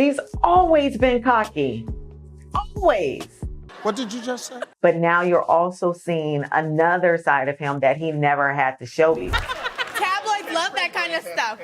Steve's always been cocky. Always. What did you just say? But now you're also seeing another side of him that he never had to show you. Tabloids love that kind of stuff.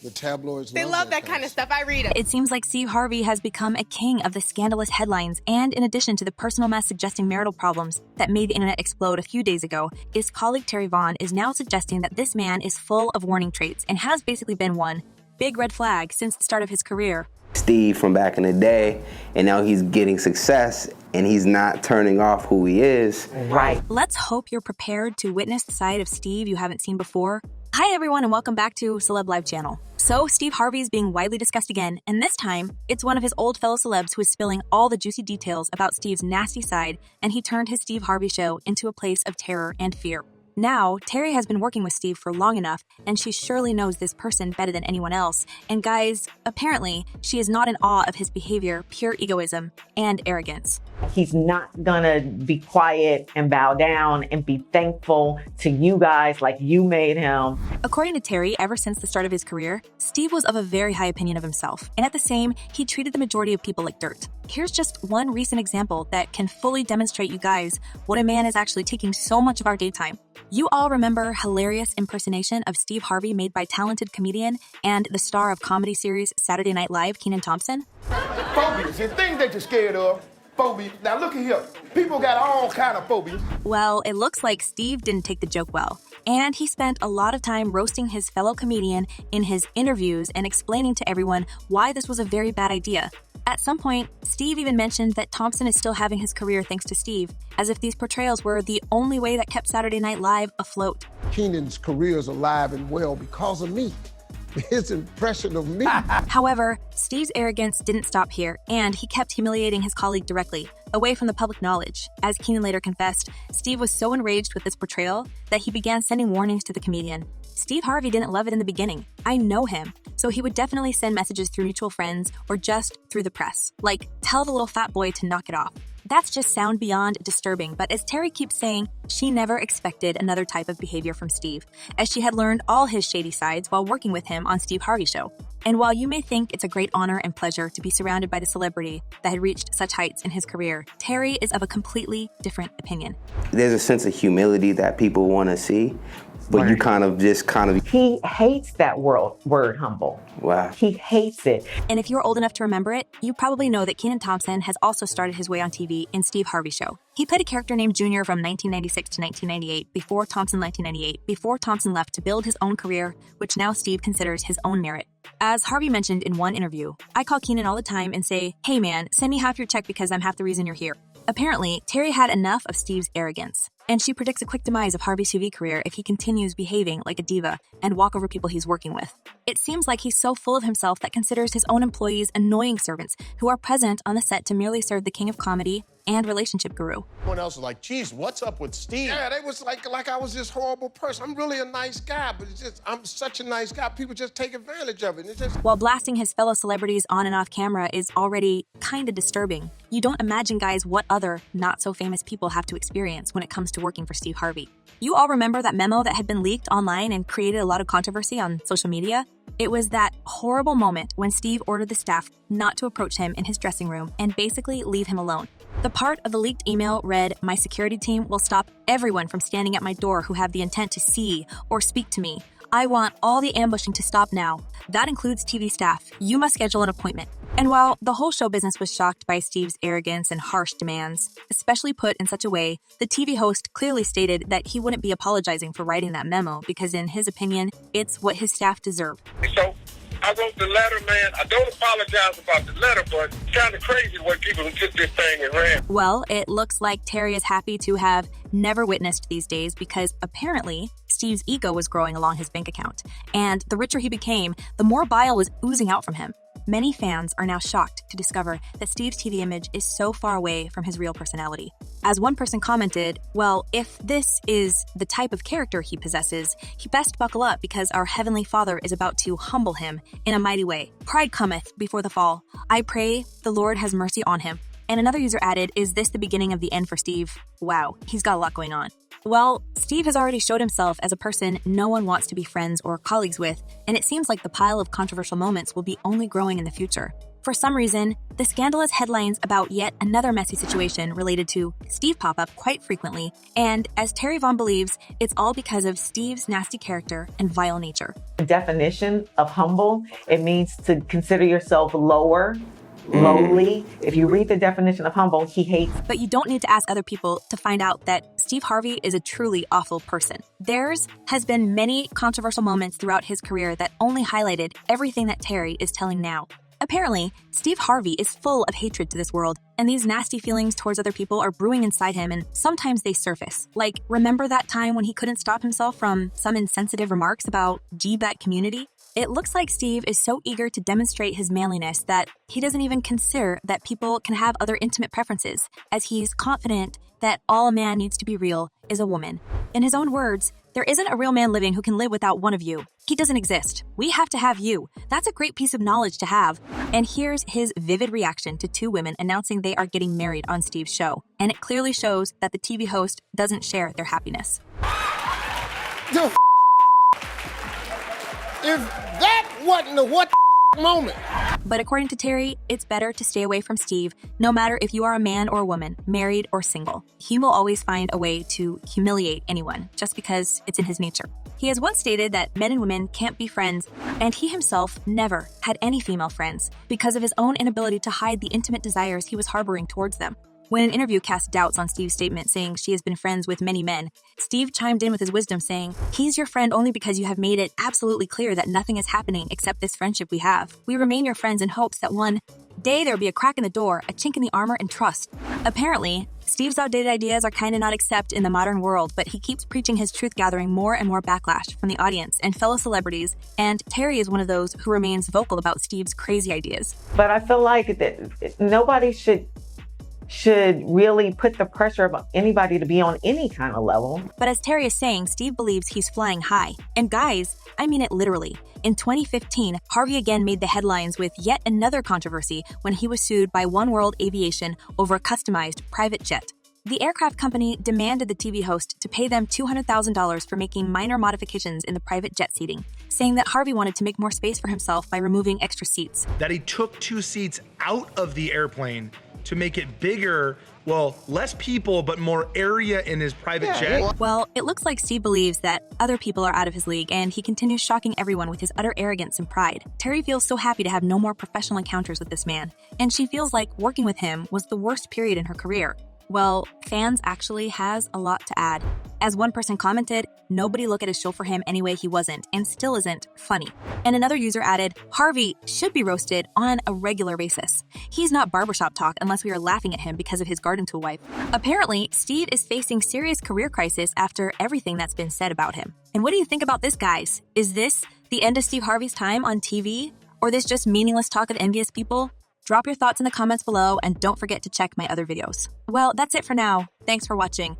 The tabloids They love that kind of stuff. I read it. It seems like Steve Harvey has become a king of the scandalous headlines, and in addition to the personal mess suggesting marital problems that made the internet explode a few days ago, his colleague Terri Vaughn is now suggesting that this man is full of warning traits and has basically been one big red flag since the start of his career. Steve from back in the day, and now he's getting success, and he's not turning off who he is. Right. Let's hope you're prepared to witness the side of Steve you haven't seen before. Hi everyone, and welcome back to Celeb Live Channel. So Steve Harvey is being widely discussed again, and this time, it's one of his old fellow celebs who is spilling all the juicy details about Steve's nasty side, and he turned his Steve Harvey show into a place of terror and fear. Now, Terri has been working with Steve for long enough, and she surely knows this person better than anyone else. And guys, apparently, she is not in awe of his behavior, pure egoism, and arrogance. He's not gonna be quiet and bow down and be thankful to you guys like you made him. According to Terri, ever since the start of his career, Steve was of a very high opinion of himself, and at the same, he treated the majority of people like dirt. Here's just one recent example that can fully demonstrate you guys what a man is actually taking so much of our daytime. You all remember hilarious impersonation of Steve Harvey made by talented comedian and the star of comedy series Saturday Night Live, Kenan Thompson? Phobias, the thing that you're scared of. Phobias. Now look at here. People got all kind of phobias. Well, it looks like Steve didn't take the joke well, and he spent a lot of time roasting his fellow comedian in his interviews and explaining to everyone why this was a very bad idea. At some point, Steve even mentioned that Thompson is still having his career thanks to Steve, as if these portrayals were the only way that kept Saturday Night Live afloat. Kenan's career is alive and well because of me. His impression of me. However, Steve's arrogance didn't stop here, and he kept humiliating his colleague directly, away from the public knowledge. As Kenan later confessed, Steve was so enraged with this portrayal that he began sending warnings to the comedian. Steve Harvey didn't love it in the beginning. I know him, so he would definitely send messages through mutual friends or just through the press, like, tell the little fat boy to knock it off. That's just sound beyond disturbing, but as Terri keeps saying, she never expected another type of behavior from Steve, as she had learned all his shady sides while working with him on Steve Harvey Show. And while you may think it's a great honor and pleasure to be surrounded by the celebrity that had reached such heights in his career, Terri is of a completely different opinion. There's a sense of humility that people want to see, but you kind of. He hates that word humble. Wow. He hates it. And if you're old enough to remember it, you probably know that Kenan Thompson has also started his way on TV in Steve Harvey Show. He played a character named Junior from 1996 to 1998, before Thompson left to build his own career, which now Steve considers his own merit. As Harvey mentioned in one interview, I call Kenan all the time and say, hey man, send me half your check because I'm half the reason you're here. Apparently, Terri had enough of Steve's arrogance, and she predicts a quick demise of Harvey's TV career if he continues behaving like a diva and walk over people he's working with. It seems like he's so full of himself that considers his own employees annoying servants who are present on the set to merely serve the king of comedy and relationship guru. Everyone else was like, geez, what's up with Steve? Yeah, they was like I was this horrible person. I'm really a nice guy, but it's just, I'm such a nice guy. People just take advantage of it. It's just... While blasting his fellow celebrities on and off camera is already kinda disturbing, you don't imagine, guys, what other not-so-famous people have to experience when it comes to working for Steve Harvey. You all remember that memo that had been leaked online and created a lot of controversy on social media? It was that horrible moment when Steve ordered the staff not to approach him in his dressing room and basically leave him alone. The part of the leaked email read, "My security team will stop everyone from standing at my door who have the intent to see or speak to me. I want all the ambushing to stop now. That includes TV staff. You must schedule an appointment." And while the whole show business was shocked by Steve's arrogance and harsh demands, especially put in such a way, the TV host clearly stated that he wouldn't be apologizing for writing that memo because, in his opinion, it's what his staff deserve. So I wrote the letter, man. I don't apologize about the letter, but it's kind of crazy the way people took this thing and ran. Well, it looks like Terri is happy to have never witnessed these days because apparently Steve's ego was growing along his bank account. And the richer he became, the more bile was oozing out from him. Many fans are now shocked to discover that Steve's TV image is so far away from his real personality. As one person commented, well, if this is the type of character he possesses, he best buckle up because our Heavenly Father is about to humble him in a mighty way. Pride cometh before the fall. I pray the Lord has mercy on him. And another user added, is this the beginning of the end for Steve? Wow, he's got a lot going on. Well, Steve has already showed himself as a person no one wants to be friends or colleagues with, and it seems like the pile of controversial moments will be only growing in the future. For some reason, the scandalous headlines about yet another messy situation related to Steve pop up quite frequently, and as Terri Vaughn believes, it's all because of Steve's nasty character and vile nature. The definition of humble, it means to consider yourself lower, lowly. If you read the definition of humble, he hates. But you don't need to ask other people to find out that Steve Harvey is a truly awful person. Theirs has been many controversial moments throughout his career that only highlighted everything that Terri is telling now. Apparently, Steve Harvey is full of hatred to this world, and these nasty feelings towards other people are brewing inside him, and sometimes they surface. Like, remember that time when he couldn't stop himself from some insensitive remarks about that community? It looks like Steve is so eager to demonstrate his manliness that he doesn't even consider that people can have other intimate preferences, as he's confident that all a man needs to be real is a woman. In his own words, there isn't a real man living who can live without one of you. He doesn't exist. We have to have you. That's a great piece of knowledge to have. And here's his vivid reaction to two women announcing they are getting married on Steve's show. And it clearly shows that the TV host doesn't share their happiness. If that wasn't a what moment. But according to Terri, it's better to stay away from Steve, no matter if you are a man or a woman, married or single. He will always find a way to humiliate anyone, just because it's in his nature. He has once stated that men and women can't be friends, and he himself never had any female friends because of his own inability to hide the intimate desires he was harboring towards them. When an interview cast doubts on Steve's statement saying she has been friends with many men, Steve chimed in with his wisdom saying, "He's your friend only because you have made it absolutely clear that nothing is happening except this friendship we have. We remain your friends in hopes that one day there'll be a crack in the door, a chink in the armor, and trust." Apparently, Steve's outdated ideas are kind of not accepted in the modern world, but he keeps preaching his truth, gathering more and more backlash from the audience and fellow celebrities, and Terri is one of those who remains vocal about Steve's crazy ideas. But I feel like that nobody should really put the pressure of anybody to be on any kind of level. But as Terri is saying, Steve believes he's flying high. And guys, I mean it literally. In 2015, Harvey again made the headlines with yet another controversy when he was sued by One World Aviation over a customized private jet. The aircraft company demanded the TV host to pay them $200,000 for making minor modifications in the private jet seating, saying that Harvey wanted to make more space for himself by removing extra seats. That he took 2 seats out of the airplane to make it bigger, well, less people, but more area in his private jet. Well, it looks like Steve believes that other people are out of his league, and he continues shocking everyone with his utter arrogance and pride. Terri feels so happy to have no more professional encounters with this man, and she feels like working with him was the worst period in her career. Well, fans actually has a lot to add. As one person commented, nobody look at his show for him anyway, he wasn't, and still isn't, funny. And another user added, Harvey should be roasted on a regular basis. He's not barbershop talk unless we are laughing at him because of his garden tool wife. Apparently, Steve is facing serious career crisis after everything that's been said about him. And what do you think about this, guys? Is this the end of Steve Harvey's time on TV? Or this just meaningless talk of envious people? Drop your thoughts in the comments below and don't forget to check my other videos. Well, that's it for now. Thanks for watching.